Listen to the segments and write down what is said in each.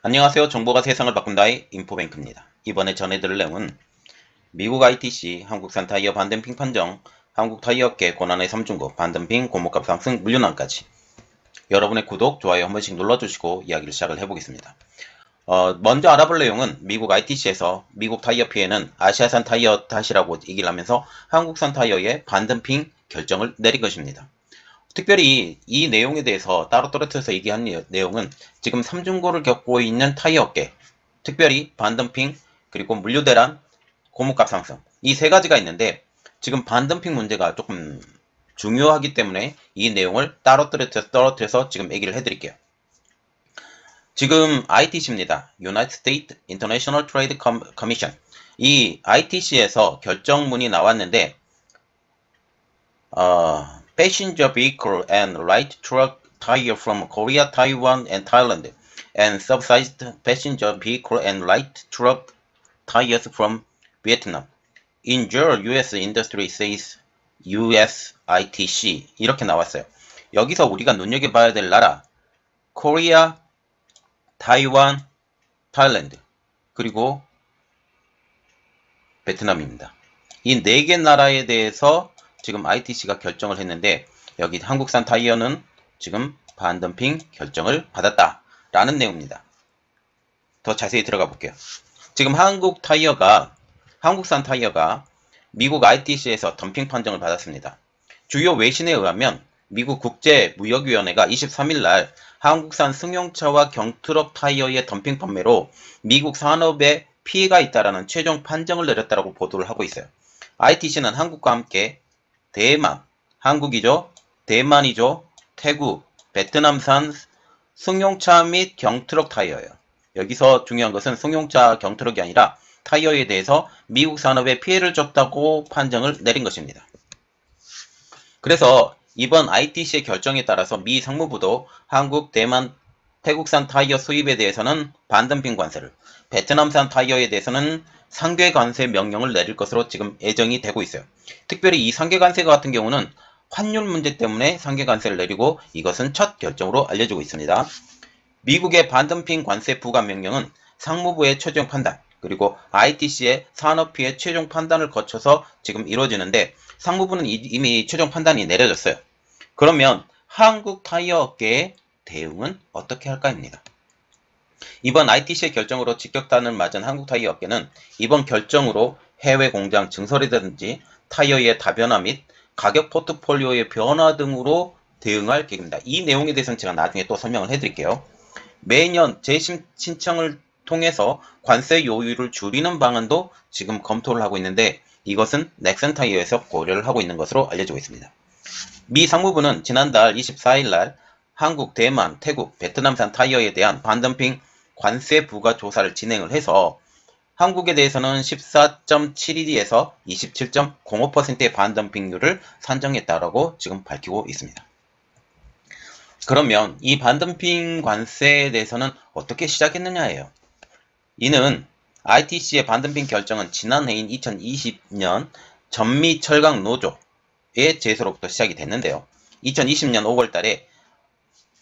안녕하세요. 정보가 세상을 바꾼다의 인포뱅크입니다. 이번에 전해드릴 내용은 미국 ITC 한국산 타이어 반덤핑 판정, 한국 타이어업계 고난의 3중고 반덤핑 고무값 상승 물류난까지. 여러분의 구독, 좋아요 한 번씩 눌러주시고 이야기를 시작을 해보겠습니다. 먼저 알아볼 내용은 미국 ITC에서 미국 타이어 피해는 아시아산 타이어 탓이라고 얘기를 하면서 한국산 타이어의 반덤핑 결정을 내린 것입니다. 특별히 이 내용에 대해서 따로 떨어뜨려서 얘기한 내용은 지금 3중고를 겪고 있는 타이어 업계, 특별히 반덤핑, 그리고 물류대란, 고무값 상승, 이 세 가지가 있는데 지금 반덤핑 문제가 조금 중요하기 때문에 이 내용을 따로 떨어뜨려서 지금 얘기를 해드릴게요. 지금 ITC입니다. United States International Trade Commission. 이 ITC에서 결정문이 나왔는데 passenger vehicle and light truck tire from Korea, Taiwan, and Thailand, and subsidized passenger vehicle and light truck tires from Vietnam. Injure U.S. industry says U.S. ITC. 이렇게 나왔어요. 여기서 우리가 눈여겨봐야 될 나라, 코리아, 타이완, 타일랜드, 그리고 베트남입니다. 이 네 개 나라에 대해서 지금 ITC가 결정을 했는데 여기 한국산 타이어는 지금 반덤핑 결정을 받았다라는 내용입니다. 더 자세히 들어가 볼게요. 지금 한국산 타이어가 미국 ITC에서 덤핑 판정을 받았습니다. 주요 외신에 의하면 미국 국제무역위원회가 23일 날 한국산 승용차와 경트럭 타이어의 덤핑 판매로 미국 산업에 피해가 있다라는 최종 판정을 내렸다고 보도를 하고 있어요. ITC는 한국과 함께 대만, 한국이죠, 대만이죠, 태국, 베트남산 승용차 및 경트럭 타이어예요. 여기서 중요한 것은 승용차, 경트럭이 아니라 타이어에 대해서 미국 산업에 피해를 줬다고 판정을 내린 것입니다. 그래서 이번 ITC의 결정에 따라서 미 상무부도 한국, 대만, 태국산 타이어 수입에 대해서는 반덤핑 관세를, 베트남산 타이어에 대해서는 상계 관세 명령을 내릴 것으로 지금 예정이 되고 있어요. 특별히 이 상계 관세 같은 경우는 환율 문제 때문에 상계 관세를 내리고 이것은 첫 결정으로 알려지고 있습니다. 미국의 반덤핑 관세 부과 명령은 상무부의 최종 판단, 그리고 ITC의 산업피해 최종 판단을 거쳐서 지금 이루어지는데 상무부는 이미 최종 판단이 내려졌어요. 그러면 한국 타이어 업계의 대응은 어떻게 할까입니다. 이번 ITC의 결정으로 직격탄을 맞은 한국 타이어 업계는 이번 결정으로 해외 공장 증설이라든지 타이어의 다변화 및 가격 포트폴리오의 변화 등으로 대응할 계획입니다. 이 내용에 대해서는 제가 나중에 또 설명을 해드릴게요. 매년 재심 신청을 통해서 관세 요율을 줄이는 방안도 지금 검토를 하고 있는데 이것은 넥슨 타이어에서 고려를 하고 있는 것으로 알려지고 있습니다. 미 상무부는 지난달 24일 날 한국, 대만, 태국, 베트남산 타이어에 대한 반덤핑 관세 부과 조사를 진행을 해서 한국에 대해서는 14.71에서 27.05%의 반덤핑률을 산정했다라고 지금 밝히고 있습니다. 그러면 이 반덤핑 관세에 대해서는 어떻게 시작했느냐예요. 이는 ITC의 반덤핑 결정은 지난해인 2020년 전미철강 노조의 제소로부터 시작이 됐는데요. 2020년 5월 달에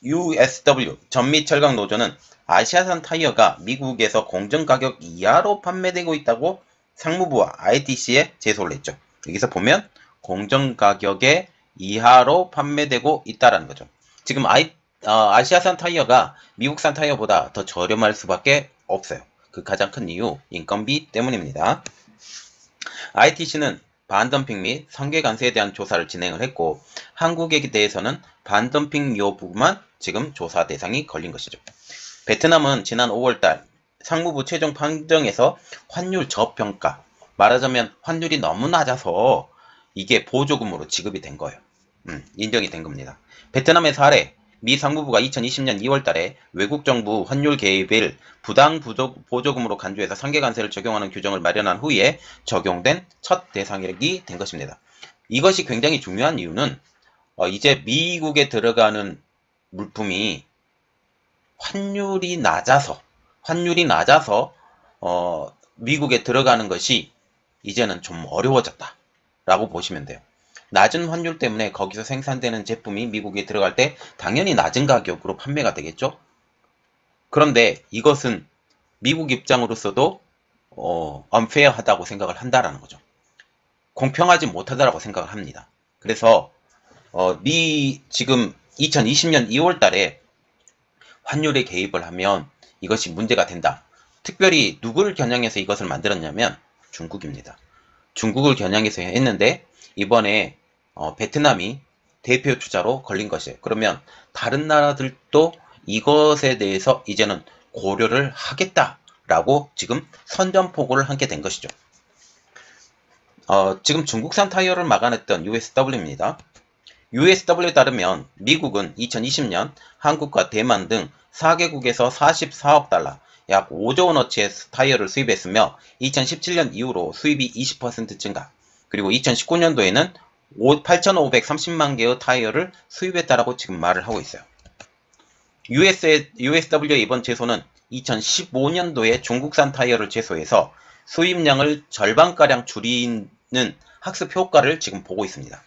USW 전미철강 노조는 아시아산 타이어가 미국에서 공정가격 이하로 판매되고 있다고 상무부와 ITC에 제소를 했죠. 여기서 보면 공정가격의 이하로 판매되고 있다는 거죠. 지금 아시아산 타이어가 미국산 타이어보다 더 저렴할 수밖에 없어요. 그 가장 큰 이유 인건비 때문입니다. ITC는 반덤핑 및 상계 관세에 대한 조사를 진행을 했고 한국에 대해서는 반덤핑 여부만 지금 조사 대상이 걸린 것이죠. 베트남은 지난 5월달 상무부 최종 판정에서 환율 저평가, 말하자면 환율이 너무 낮아서 이게 보조금으로 지급이 된 거예요. 인정이 된 겁니다. 베트남의 사례, 미 상무부가 2020년 2월 달에 외국 정부 환율 개입을 부당 보조금으로 간주해서 상계 관세를 적용하는 규정을 마련한 후에 적용된 첫 대상이 된 것입니다. 이것이 굉장히 중요한 이유는 이제 미국에 들어가는 물품이 환율이 낮아서 미국에 들어가는 것이 이제는 좀 어려워졌다라고 보시면 돼요. 낮은 환율 때문에 거기서 생산되는 제품이 미국에 들어갈 때 당연히 낮은 가격으로 판매가 되겠죠. 그런데 이것은 미국 입장으로서도 unfair하다고 생각을 한다라는 거죠. 공평하지 못하다라고 생각을 합니다. 그래서 지금 2020년 2월 달에 환율에 개입을 하면 이것이 문제가 된다. 특별히 누구를 겨냥해서 이것을 만들었냐면 중국입니다. 중국을 겨냥해서 했는데 이번에 베트남이 대표 투자로 걸린 것이에요. 그러면 다른 나라들도 이것에 대해서 이제는 고려를 하겠다라고 지금 선전포고를 하게 된 것이죠. 지금 중국산 타이어를 막아냈던 USW입니다. USW에 따르면 미국은 2020년 한국과 대만 등 4개국에서 44억 달러, 약 5조 원어치의 타이어를 수입했으며 2017년 이후로 수입이 20% 증가, 그리고 2019년도에는 8,530만 개의 타이어를 수입했다라고 지금 말을 하고 있어요. USW의 이번 제소는 2015년도에 중국산 타이어를 제소해서 수입량을 절반가량 줄이는 학습 효과를 지금 보고 있습니다.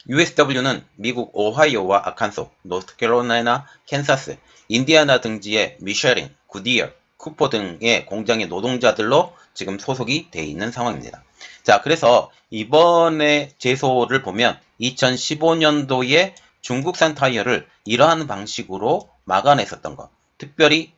USW는 미국 오하이오와 아칸소, 노스캐롤라이나, 캔사스, 인디아나 등지의 미쉐린, 구디어, 쿠퍼 등의 공장의 노동자들로 지금 소속이 되어 있는 상황입니다. 자, 그래서 이번에 제소를 보면 2015년도에 중국산 타이어를 이러한 방식으로 막아냈었던 것, 특별히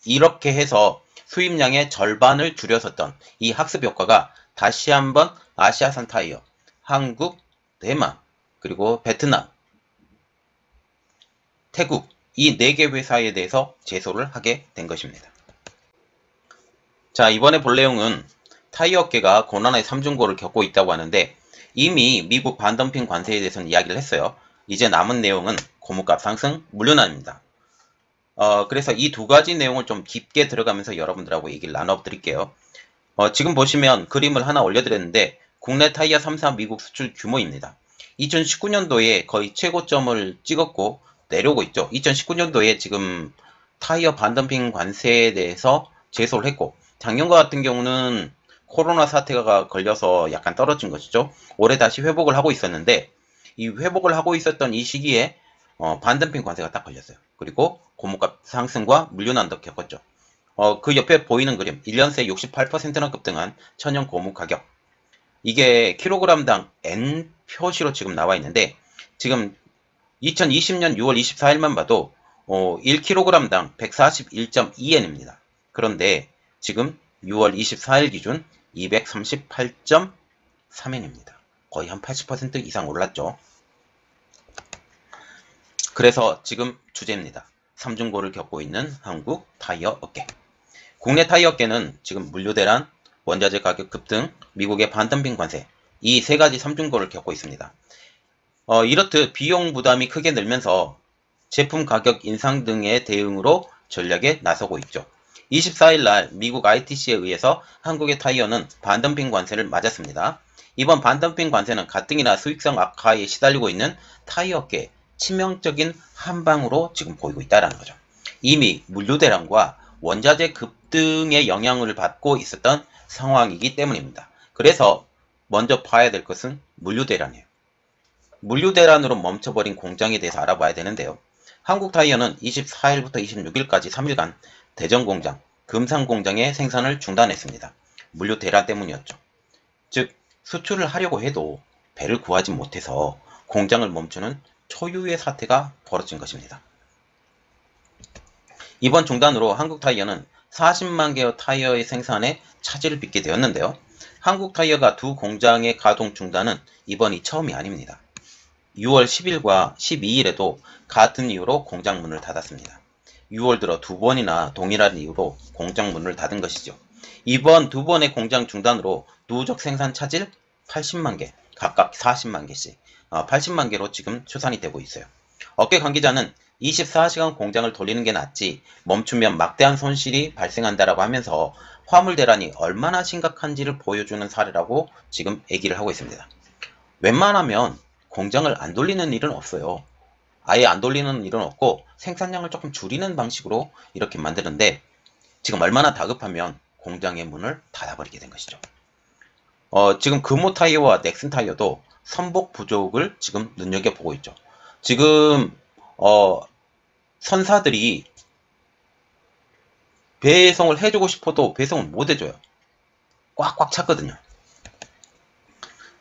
이렇게 해서 수입량의 절반을 줄였었던 이 학습 효과가 다시 한번 아시아산 타이어, 한국, 대만, 그리고 베트남, 태국 이 4개 회사에 대해서 제소를 하게 된 것입니다. 자, 이번에 볼 내용은 타이어 업계가 고난의 삼중고를 겪고 있다고 하는데 이미 미국 반덤핑 관세에 대해서는 이야기를 했어요. 이제 남은 내용은 고무값 상승, 물류난입니다. 그래서 이 두 가지 내용을 좀 깊게 들어가면서 여러분들하고 얘기를 나눠드릴게요. 지금 보시면 그림을 하나 올려드렸는데 국내 타이어 3사 미국 수출 규모입니다. 2019년도에 거의 최고점을 찍었고 내려오고 있죠. 2019년도에 지금 타이어 반덤핑 관세에 대해서 제소를 했고 작년과 같은 경우는 코로나 사태가 걸려서 약간 떨어진 것이죠. 올해 다시 회복을 하고 있었는데 이 회복을 하고 있었던 이 시기에 반덤핑 관세가 딱 걸렸어요. 그리고 고무값 상승과 물류난도 겪었죠. 그 옆에 보이는 그림 1년 새 68%나 급등한 천연 고무 가격, 이게 킬로그램당 N 표시로 지금 나와 있는데 지금 2020년 6월 24일만 봐도 1kg당 141.2엔입니다. 그런데 지금 6월 24일 기준 238.3엔입니다. 거의 한 80% 이상 올랐죠. 그래서 지금 주제입니다. 삼중고를 겪고 있는 한국 타이어 업계. 국내 타이어 업계는 지금 물류대란, 원자재 가격 급등, 미국의 반덤핑 관세, 이 세 가지 삼중고를 겪고 있습니다. 이렇듯 비용 부담이 크게 늘면서 제품 가격 인상 등의 대응으로 전략에 나서고 있죠. 24일 날 미국 ITC에 의해서 한국의 타이어는 반덤핑 관세를 맞았습니다. 이번 반덤핑 관세는 가뜩이나 수익성 악화에 시달리고 있는 타이어 업계에 치명적인 한방으로 지금 보이고 있다는 거죠. 이미 물류대란과 원자재 급등의 영향을 받고 있었던 상황이기 때문입니다. 그래서 먼저 봐야 될 것은 물류대란이에요. 물류대란으로 멈춰버린 공장에 대해서 알아봐야 되는데요. 한국타이어는 24일부터 26일까지 3일간 대전공장, 금산공장의 생산을 중단했습니다. 물류대란 때문이었죠. 즉 수출을 하려고 해도 배를 구하지 못해서 공장을 멈추는 초유의 사태가 벌어진 것입니다. 이번 중단으로 한국타이어는 40만 개의 타이어의 생산에 차질을 빚게 되었는데요. 한국타이어가 두 공장의 가동 중단은 이번이 처음이 아닙니다. 6월 10일과 12일에도 같은 이유로 공장 문을 닫았습니다. 6월 들어 두 번이나 동일한 이유로 공장 문을 닫은 것이죠. 이번 두 번의 공장 중단으로 누적 생산 차질 80만 개, 각각 40만 개씩 80만 개로 지금 추산이 되고 있어요. 업계 관계자는 24시간 공장을 돌리는 게 낫지 멈추면 막대한 손실이 발생한다라고 하면서 화물 대란이 얼마나 심각한지를 보여주는 사례라고 지금 얘기를 하고 있습니다. 웬만하면 공장을 안 돌리는 일은 없어요. 아예 안 돌리는 일은 없고 생산량을 조금 줄이는 방식으로 이렇게 만드는데 지금 얼마나 다급하면 공장의 문을 닫아버리게 된 것이죠. 지금 금호 타이어와 넥슨 타이어도 선복 부족을 지금 눈여겨보고 있죠. 지금 선사들이 배송을 해주고 싶어도 배송을 못 해줘요. 꽉꽉 찼거든요.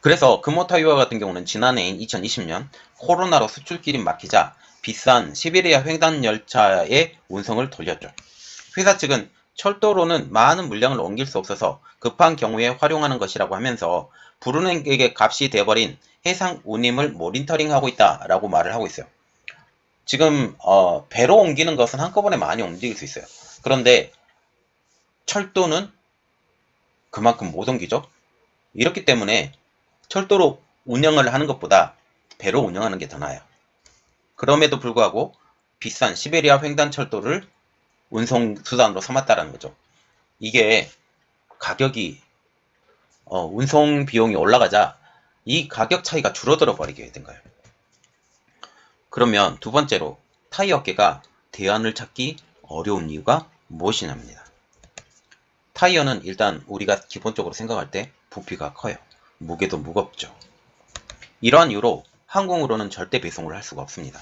그래서 금호타이어 같은 경우는 지난해인 2020년 코로나로 수출길이 막히자 비싼 시베리아 횡단 열차의 운송을 돌렸죠. 회사 측은 철도로는 많은 물량을 옮길 수 없어서 급한 경우에 활용하는 것이라고 하면서 불운행에게 값이 돼버린 해상 운임을 모니터링하고 있다라고 말을 하고 있어요. 지금 배로 옮기는 것은 한꺼번에 많이 움직일 수 있어요. 그런데 철도는 그만큼 못 옮기죠. 이렇기 때문에 철도로 운영을 하는 것보다 배로 운영하는 게 더 나아요. 그럼에도 불구하고 비싼 시베리아 횡단철도를 운송수단으로 삼았다라는 거죠. 이게 가격이 운송 비용이 올라가자 이 가격 차이가 줄어들어 버리게 된 거예요. 그러면 두 번째로 타이어 업계가 대안을 찾기 어려운 이유가 무엇이냐입니다. 타이어는 일단 우리가 기본적으로 생각할 때 부피가 커요. 무게도 무겁죠. 이러한 이유로 항공으로는 절대 배송을 할 수가 없습니다.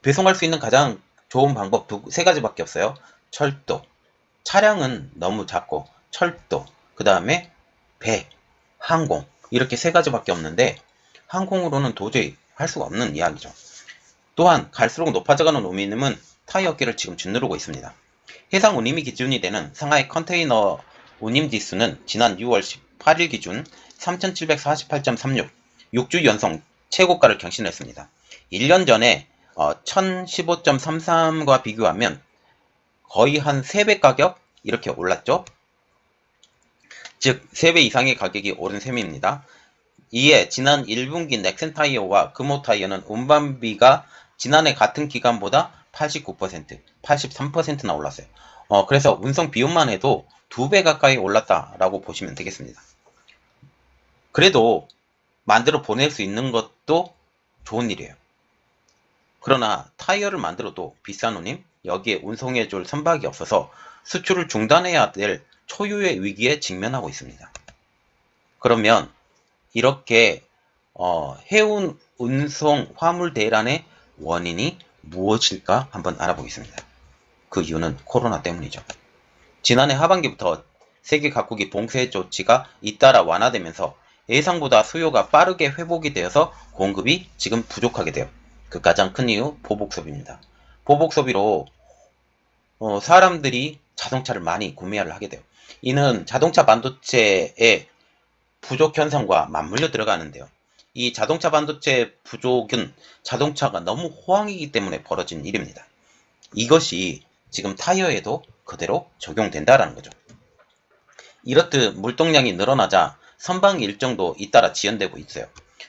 배송할 수 있는 가장 좋은 방법 세 가지밖에 없어요. 철도, 차량은 너무 작고 철도, 그 다음에 배, 항공 이렇게 세 가지밖에 없는데 항공으로는 도저히 할 수가 없는 이야기죠. 또한 갈수록 높아져가는 운임은 타이어 업계를 지금 짓누르고 있습니다. 해상 운임이 기준이 되는 상하이 컨테이너 운임 지수는 지난 6월 18일 기준 3748.36, 6주 연속 최고가를 경신했습니다. 1년 전에 1015.33과 비교하면 거의 한 3배 가격 이렇게 올랐죠. 즉 3배 이상의 가격이 오른 셈입니다. 이에 지난 1분기 넥센타이어와 금호타이어는 운반비가 지난해 같은 기간보다 89%, 83%나 올랐어요. 그래서 운송 비용만 해도 2배 가까이 올랐다라고 보시면 되겠습니다. 그래도 만들어 보낼 수 있는 것도 좋은 일이에요. 그러나 타이어를 만들어도 비싼 운임, 여기에 운송해줄 선박이 없어서 수출을 중단해야 될 초유의 위기에 직면하고 있습니다. 그러면 이렇게 해운 운송 화물 대란의 원인이 무엇일까 한번 알아보겠습니다. 그 이유는 코로나 때문이죠. 지난해 하반기부터 세계 각국이 봉쇄 조치가 잇따라 완화되면서 예상보다 수요가 빠르게 회복이 되어서 공급이 지금 부족하게 돼요. 그 가장 큰 이유 보복 소비입니다. 보복 소비로 사람들이 자동차를 많이 구매를 하게 돼요. 이는 자동차 반도체의 부족 현상과 맞물려 들어가는데요. 이 자동차 반도체 부족은 자동차가 너무 호황이기 때문에 벌어진 일입니다. 이것이 지금 타이어에도 그대로 적용된다라는 거죠. 이렇듯 물동량이 늘어나자 선박 일정도 잇따라 지연되고 있어요.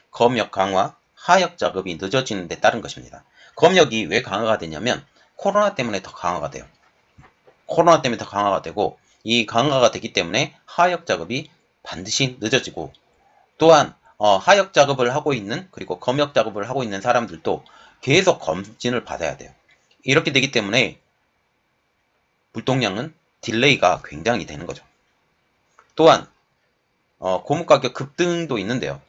검역 강화, 하역 작업이 늦어지는 데 따른 것입니다. 검역이 왜 강화가 되냐면 코로나 때문에 더 강화가 돼요. 코로나 때문에 더 강화가 되고 이 강화가 되기 때문에 하역 작업이 반드시 늦어지고 또한 하역 작업을 하고 있는 그리고 검역 작업을 하고 있는 사람들도 계속 검진을 받아야 돼요. 이렇게 되기 때문에 물동량은 딜레이가 굉장히 되는 거죠. 또한 고무가격 급등도 있는데요.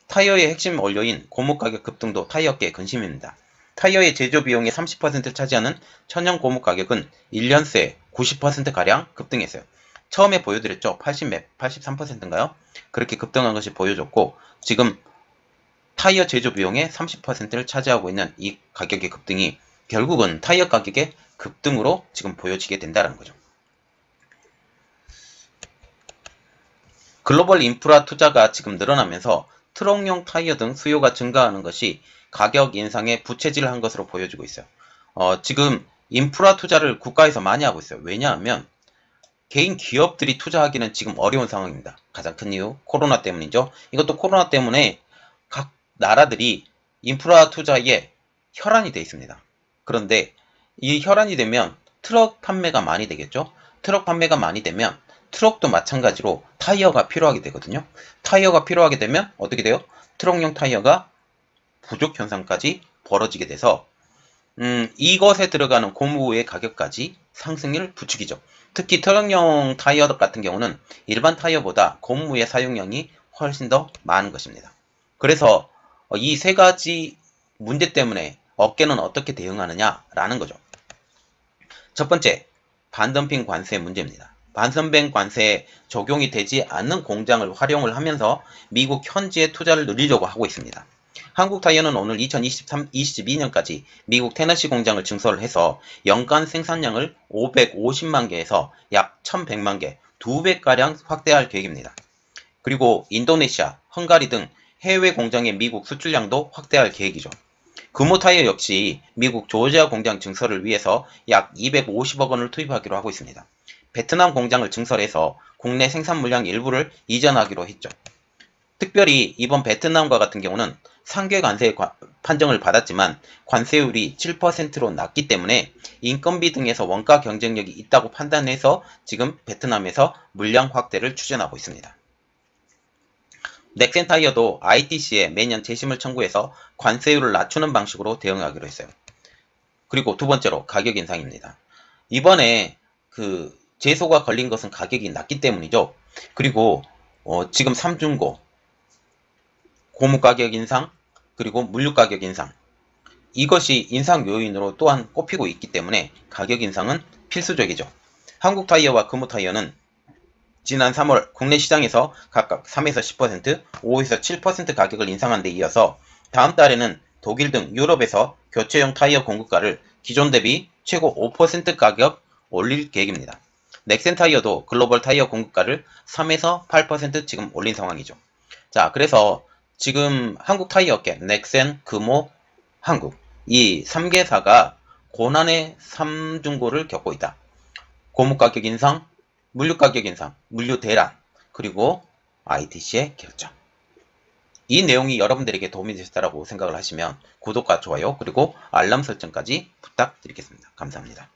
타이어의 핵심 원료인 고무가격 급등도 타이어계의 근심입니다. 타이어의 제조 비용의 30%를 차지하는 천연 고무 가격은 1년 새 90%가량 급등했어요. 처음에 보여드렸죠. 83%인가요? 그렇게 급등한 것이 보여줬고 지금 타이어 제조 비용의 30%를 차지하고 있는 이 가격의 급등이 결국은 타이어 가격의 급등으로 지금 보여지게 된다는 거죠. 글로벌 인프라 투자가 지금 늘어나면서 트럭용 타이어 등 수요가 증가하는 것이 가격 인상에 부채질을 한 것으로 보여지고 있어요. 지금 인프라 투자를 국가에서 많이 하고 있어요. 왜냐하면 개인 기업들이 투자하기는 지금 어려운 상황입니다. 가장 큰 이유 코로나 때문이죠. 이것도 코로나 때문에 각 나라들이 인프라 투자에 혈안이 되어 있습니다. 그런데 이 혈안이 되면 트럭 판매가 많이 되겠죠. 트럭 판매가 많이 되면 트럭도 마찬가지로 타이어가 필요하게 되거든요. 타이어가 필요하게 되면 어떻게 돼요? 트럭용 타이어가 부족 현상까지 벌어지게 돼서 이것에 들어가는 고무의 가격까지 상승을 부추기죠. 특히 트럭용 타이어 같은 경우는 일반 타이어보다 고무의 사용량이 훨씬 더 많은 것입니다. 그래서 이 세 가지 문제 때문에 업계는 어떻게 대응하느냐라는 거죠. 첫 번째, 반덤핑 관세 문제입니다. 반덤핑 관세에 적용이 되지 않는 공장을 활용을 하면서 미국 현지의 투자를 늘리려고 하고 있습니다. 한국타이어는 오늘 2022년까지 미국 테너시 공장을 증설을 해서 연간 생산량을 550만 개에서 약 1100만 개, 2배가량 확대할 계획입니다. 그리고 인도네시아, 헝가리 등 해외 공장의 미국 수출량도 확대할 계획이죠. 금호타이어 역시 미국 조지아 공장 증설을 위해서 약 250억 원을 투입하기로 하고 있습니다. 베트남 공장을 증설해서 국내 생산 물량 일부를 이전하기로 했죠. 특별히 이번 베트남과 같은 경우는 상계 관세 판정을 받았지만 관세율이 7%로 낮기 때문에 인건비 등에서 원가 경쟁력이 있다고 판단해서 지금 베트남에서 물량 확대를 추진하고 있습니다. 넥센타이어도 ITC에 매년 재심을 청구해서 관세율을 낮추는 방식으로 대응하기로 했어요. 그리고 두 번째로 가격 인상입니다. 이번에 제소가 걸린 것은 가격이 낮기 때문이죠. 그리고 지금 삼중고, 고무 가격 인상, 그리고 물류 가격 인상, 이것이 인상 요인으로 또한 꼽히고 있기 때문에 가격 인상은 필수적이죠. 한국타이어와 금호타이어는 지난 3월 국내 시장에서 각각 3에서 10%, 5에서 7% 가격을 인상한 데 이어서 다음 달에는 독일 등 유럽에서 교체용 타이어 공급가를 기존 대비 최고 5% 가격 올릴 계획입니다. 넥센타이어도 글로벌 타이어 공급가를 3에서 8% 지금 올린 상황이죠. 자, 그래서 지금 한국타이어계, 넥센, 금호, 한국 이 3개사가 고난의 3중고를 겪고 있다. 고무 가격 인상, 물류 가격 인상, 물류 대란, 그리고 ITC의 결정. 이 내용이 여러분들에게 도움이 되셨다고 생각을 하시면 구독과 좋아요, 그리고 알람 설정까지 부탁드리겠습니다. 감사합니다.